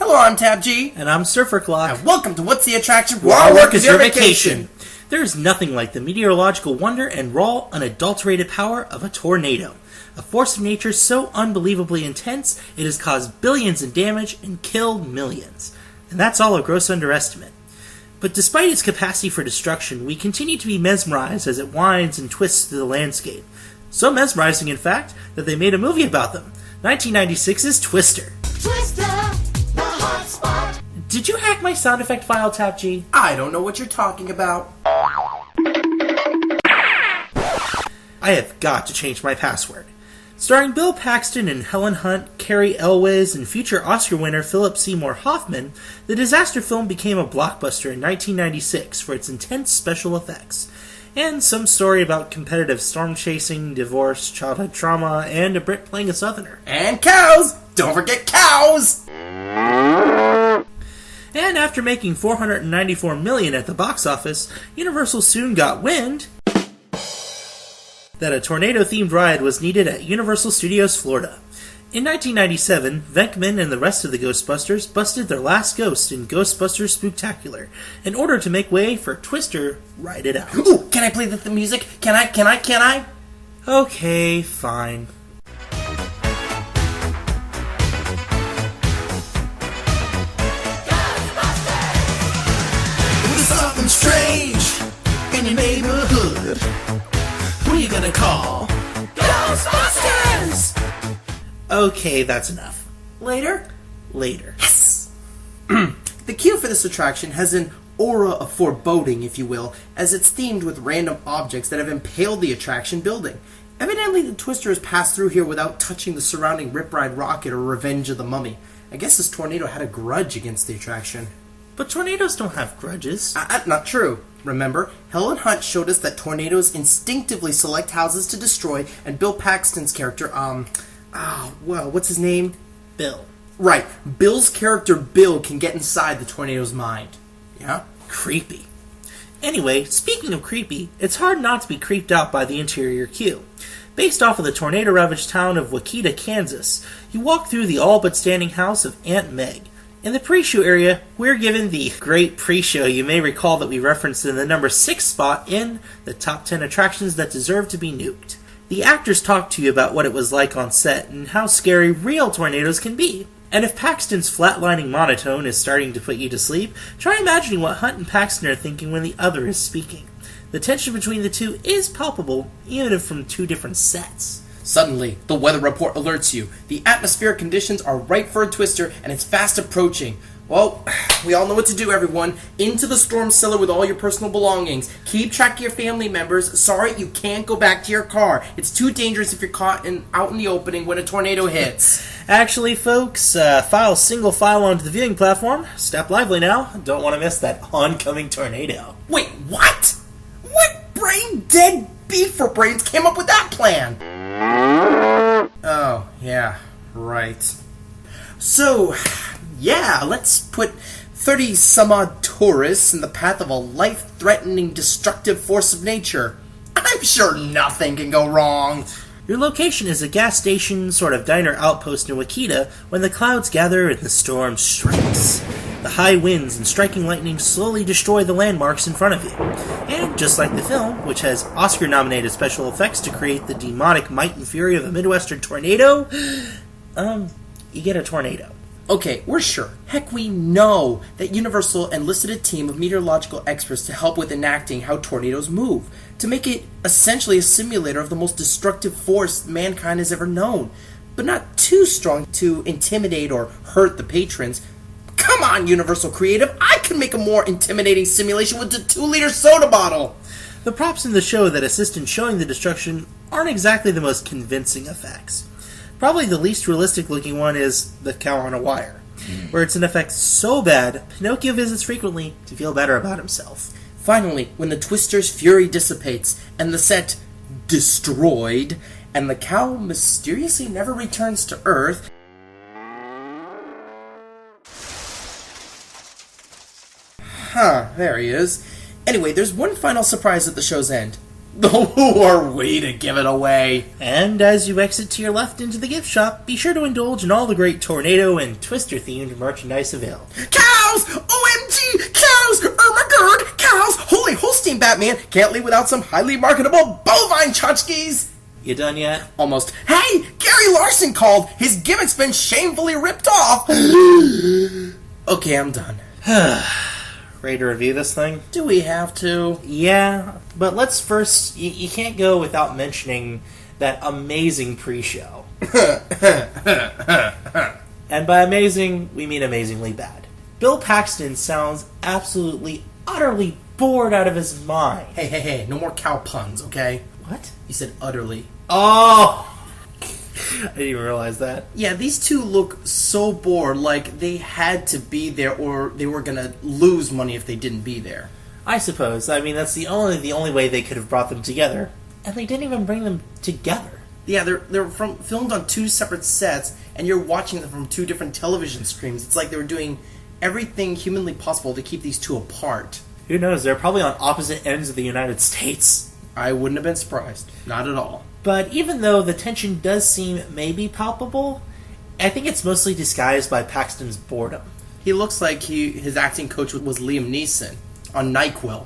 Hello, I'm Tab G. And I'm Surfer Clock. And welcome to What's the Attraction? Where our work is your vacation. There is nothing like the meteorological wonder and raw, unadulterated power of a tornado. A force of nature so unbelievably intense, it has caused billions in damage and killed millions. And that's all a gross underestimate. But despite its capacity for destruction, we continue to be mesmerized as it winds and twists through the landscape. So mesmerizing, in fact, that they made a movie about them. 1996's Twister. Twister, the hot spot. Did you hack my sound effect file, Tap G? I don't know what you're talking about. I have got to change my password. Starring Bill Paxton and Helen Hunt, Cary Elwes, and future Oscar winner Philip Seymour Hoffman, the disaster film became a blockbuster in 1996 for its intense special effects, and some story about competitive storm chasing, divorce, childhood trauma, and a Brit playing a Southerner. And cows! Don't forget cows! And after making $494 million at the box office, Universal soon got wind that a tornado-themed ride was needed at Universal Studios Florida. In 1997, Venkman and the rest of the Ghostbusters busted their last ghost in Ghostbusters Spooktacular in order to make way for Twister Ride It Out. Ooh, can I play the music? Can I? Okay, fine. There's something strange in your neighborhood. Who are you gonna call? Ghostbusters! Okay, that's enough. Later? Later. Yes! The queue for this attraction has an aura of foreboding, if you will, as it's themed with random objects that have impaled the attraction building. Evidently, the Twister has passed through here without touching the surrounding Rip Ride rocket or Revenge of the Mummy. I guess this tornado had a grudge against the attraction. But tornadoes don't have grudges. Not true. Remember, Helen Hunt showed us that tornadoes instinctively select houses to destroy, and Bill Paxton's character, what's his name? Bill. Right, Bill's character Bill can get inside the tornado's mind. Yeah? Creepy. Anyway, speaking of creepy, it's hard not to be creeped out by the interior queue. Based off of the tornado-ravaged town of Waukeeta, Kansas, you walk through the all-but-standing house of Aunt Meg. In the pre-show area, we're given the great pre-show you may recall that we referenced in the number 6 spot in the top 10 attractions that deserve to be nuked. The actors talk to you about what it was like on set and how scary real tornadoes can be. And if Paxton's flatlining monotone is starting to put you to sleep, try imagining what Hunt and Paxton are thinking when the other is speaking. The tension between the two is palpable, even if from two different sets. Suddenly, the weather report alerts you. The atmospheric conditions are right for a Twister, and it's fast approaching. Well, we all know what to do, everyone. Into the storm cellar with all your personal belongings. Keep track of your family members. Sorry, you can't go back to your car. It's too dangerous if you're caught out in the opening when a tornado hits. Actually, folks, single file onto the viewing platform. Step lively now. Don't want to miss that oncoming tornado. Wait, what? What brain dead beef for brains came up with that plan? Oh, yeah, right. So, yeah, let's put 30-some-odd tourists in the path of a life-threatening, destructive force of nature. I'm sure nothing can go wrong. Your location is a gas station, sort of diner outpost in Waukeeta when the clouds gather and the storm strikes. The high winds and striking lightning slowly destroy the landmarks in front of you. And just like the film, which has Oscar-nominated special effects to create the demonic might and fury of a Midwestern tornado, you get a tornado. Okay, we're sure. Heck, we know that Universal enlisted a team of meteorological experts to help with enacting how tornadoes move, to make it essentially a simulator of the most destructive force mankind has ever known, but not too strong to intimidate or hurt the patrons. Come on, Universal Creative, I can make a more intimidating simulation with a 2-liter soda bottle! The props in the show that assist in showing the destruction aren't exactly the most convincing effects. Probably the least realistic looking one is the cow on a wire, where it's an effect so bad, Pinocchio visits frequently to feel better about himself. Finally, when the Twister's fury dissipates, and the set destroyed, and the cow mysteriously never returns to Earth, there he is. Anyway, there's one final surprise at the show's end. Or way to give it away. And as you exit to your left into the gift shop, be sure to indulge in all the great Tornado and Twister-themed merchandise available. Cows! OMG! Cows! Oh my god! Cows! Holy Holstein, Batman! Can't leave without some highly marketable bovine tchotchkes! You done yet? Almost. Hey! Gary Larson called! His gimmick's been shamefully ripped off! Okay, I'm done. Ready to review this thing? Do we have to? Yeah, but let's first... You can't go without mentioning that amazing pre-show. And by amazing, we mean amazingly bad. Bill Paxton sounds absolutely, utterly bored out of his mind. Hey, no more cow puns, okay? What? You said utterly. Oh! I didn't even realize that. Yeah, these two look so bored, like they had to be there or they were gonna lose money if they didn't be there. I suppose. I mean, that's the only way they could have brought them together. And they didn't even bring them together. Yeah, they're filmed on two separate sets, and you're watching them from two different television screens. It's like they were doing everything humanly possible to keep these two apart. Who knows? They're probably on opposite ends of the United States. I wouldn't have been surprised. Not at all. But even though the tension does seem maybe palpable, I think it's mostly disguised by Paxton's boredom. He looks like his acting coach was Liam Neeson on NyQuil.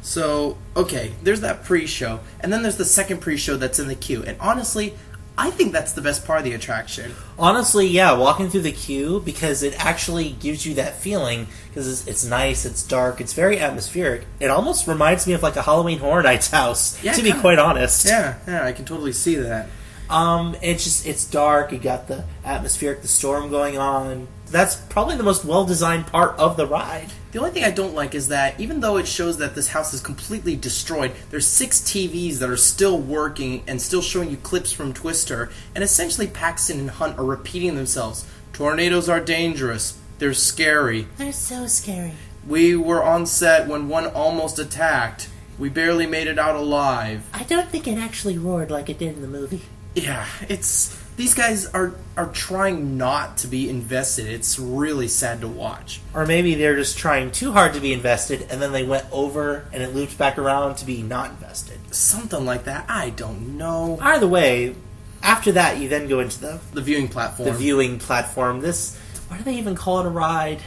So, okay, there's that pre-show, and then there's the second pre-show that's in the queue. And honestly, I think that's the best part of the attraction. Honestly, yeah, walking through the queue, because it actually gives you that feeling, because it's nice, it's dark, it's very atmospheric. It almost reminds me of like a Halloween Horror Nights house, Yeah, to be kinda. quite honest. Yeah, I can totally see that. It's dark, you got the atmospheric, the storm going on. That's probably the most well-designed part of the ride. The only thing I don't like is that even though it shows that this house is completely destroyed, there's 6 TVs that are still working and still showing you clips from Twister, and essentially Paxton and Hunt are repeating themselves. Tornadoes are dangerous. They're scary. They're so scary. We were on set when one almost attacked. We barely made it out alive. I don't think it actually roared like it did in the movie. Yeah, these guys are trying not to be invested. It's really sad to watch. Or maybe they're just trying too hard to be invested, and then they went over and it looped back around to be not invested. Something like that. I don't know. Either way, after that you then go into the The viewing platform. viewing platform. Why do they even call it a ride?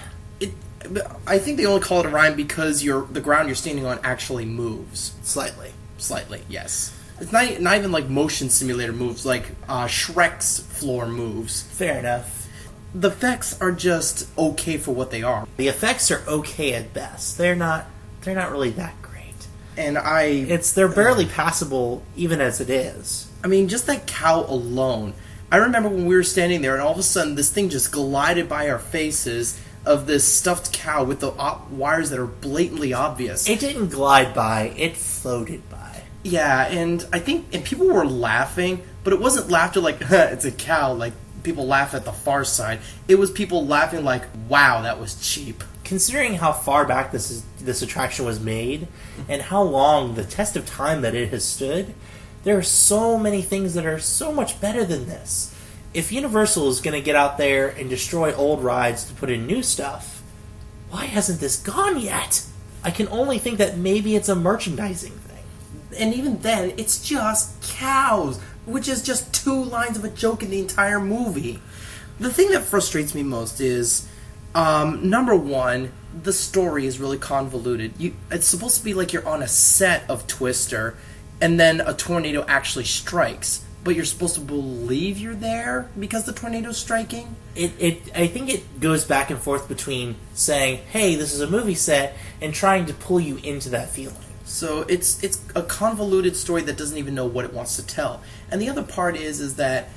I think they only call it a ride because the ground you're standing on actually moves. Slightly. Slightly, yes. It's not even like motion simulator moves, like Shrek's floor moves. Fair enough. The effects are just okay for what they are. The effects are okay at best. They're not really that great. And They're barely passable even as it is. I mean, just that cow alone. I remember when we were standing there and all of a sudden this thing just glided by our faces of this stuffed cow with the wires that are blatantly obvious. It didn't glide by, it floated by. Yeah, and I think people were laughing, but it wasn't laughter like, it's a cow, like people laugh at the Far Side. It was people laughing like, wow, that was cheap. Considering how far back this attraction was made, and how long the test of time that it has stood, there are so many things that are so much better than this. If Universal is going to get out there and destroy old rides to put in new stuff, why hasn't this gone yet? I can only think that maybe it's a merchandising thing. And even then, it's just cows, which is just 2 lines of a joke in the entire movie. The thing that frustrates me most is, number one, the story is really convoluted. It's supposed to be like you're on a set of Twister, and then a tornado actually strikes. But you're supposed to believe you're there because the tornado's striking? I think it goes back and forth between saying, hey, this is a movie set, and trying to pull you into that feeling. So it's a convoluted story that doesn't even know what it wants to tell. And the other part is that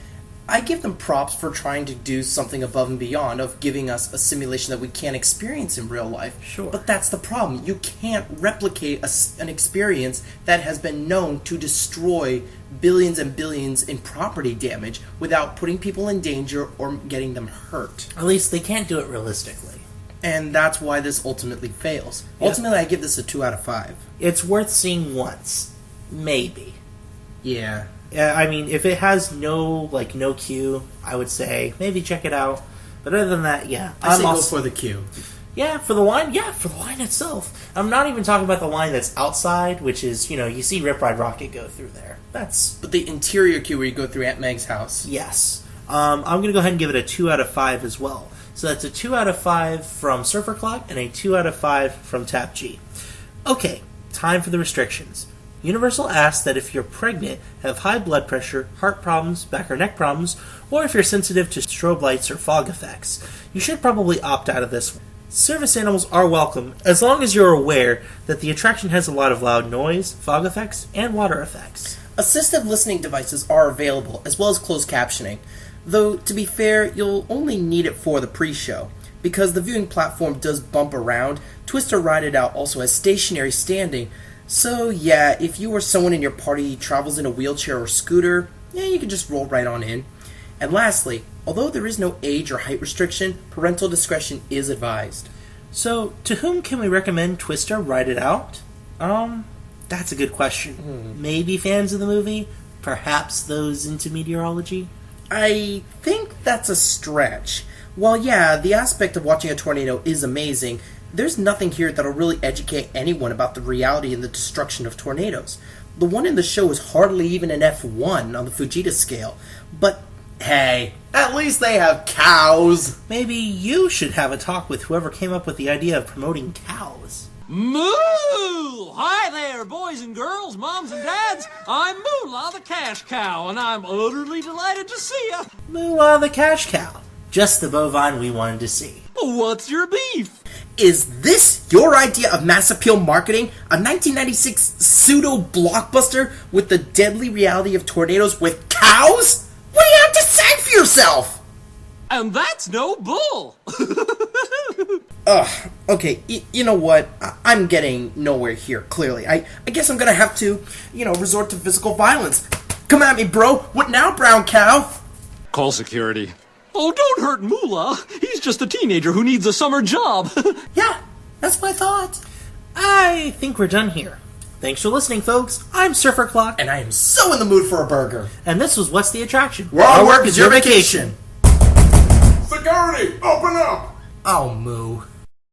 I give them props for trying to do something above and beyond of giving us a simulation that we can't experience in real life. Sure. But that's the problem. You can't replicate an experience that has been known to destroy billions and billions in property damage without putting people in danger or getting them hurt. At least they can't do it realistically. And that's why this ultimately fails. Yeah. Ultimately, I give this a 2 out of 5. It's worth seeing once. Maybe. Yeah. Yeah, I mean, if it has no queue, I would say maybe check it out. But other than that, yeah. I say go for the queue. Yeah, for the line itself. I'm not even talking about the line that's outside, which is, you see Rip Ride Rocket go through there. That's... But the interior queue where you go through Aunt Meg's house. Yes. I'm going to go ahead and give it a 2 out of 5 as well. So that's a 2 out of 5 from Surfer Clock and a 2 out of 5 from Tap G. Okay, time for the restrictions. Universal asks that if you're pregnant, have high blood pressure, heart problems, back or neck problems, or if you're sensitive to strobe lights or fog effects, you should probably opt out of this one. Service animals are welcome, as long as you're aware that the attraction has a lot of loud noise, fog effects, and water effects. Assistive listening devices are available, as well as closed captioning. Though, to be fair, you'll only need it for the pre-show. Because the viewing platform does bump around, Twister Ride It Out also has stationary standing. So yeah, if you or someone in your party travels in a wheelchair or scooter, you can just roll right on in. And lastly, although there is no age or height restriction, parental discretion is advised. So, to whom can we recommend Twister Ride It Out? That's a good question. Maybe fans of the movie? Perhaps those into meteorology? I think that's a stretch. While yeah, the aspect of watching a tornado is amazing, there's nothing here that'll really educate anyone about the reality and the destruction of tornadoes. The one in the show is hardly even an F1 on the Fujita scale, but hey, at least they have cows. Maybe you should have a talk with whoever came up with the idea of promoting cows. Moo! Hi there, boys and girls, moms and dads. I'm Moolah the Cash Cow, and I'm utterly delighted to see ya. Moolah the Cash Cow. Just the bovine we wanted to see. What's your beef? Is this your idea of mass appeal marketing? A 1996 pseudo-blockbuster with the deadly reality of tornadoes with cows? What do you have to say for yourself? And that's no bull. Okay, you know what? I'm getting nowhere here, clearly. I guess I'm gonna have to, resort to physical violence. Come at me, bro. What now, brown cow? Call security. Oh, don't hurt Moolah. He's just a teenager who needs a summer job. Yeah, that's what I thought. I think we're done here. Thanks for listening, folks. I'm Surfer Clock. And I am so in the mood for a burger. And this was What's the Attraction? Where our work is your vacation. Security, open up! Oh, moo.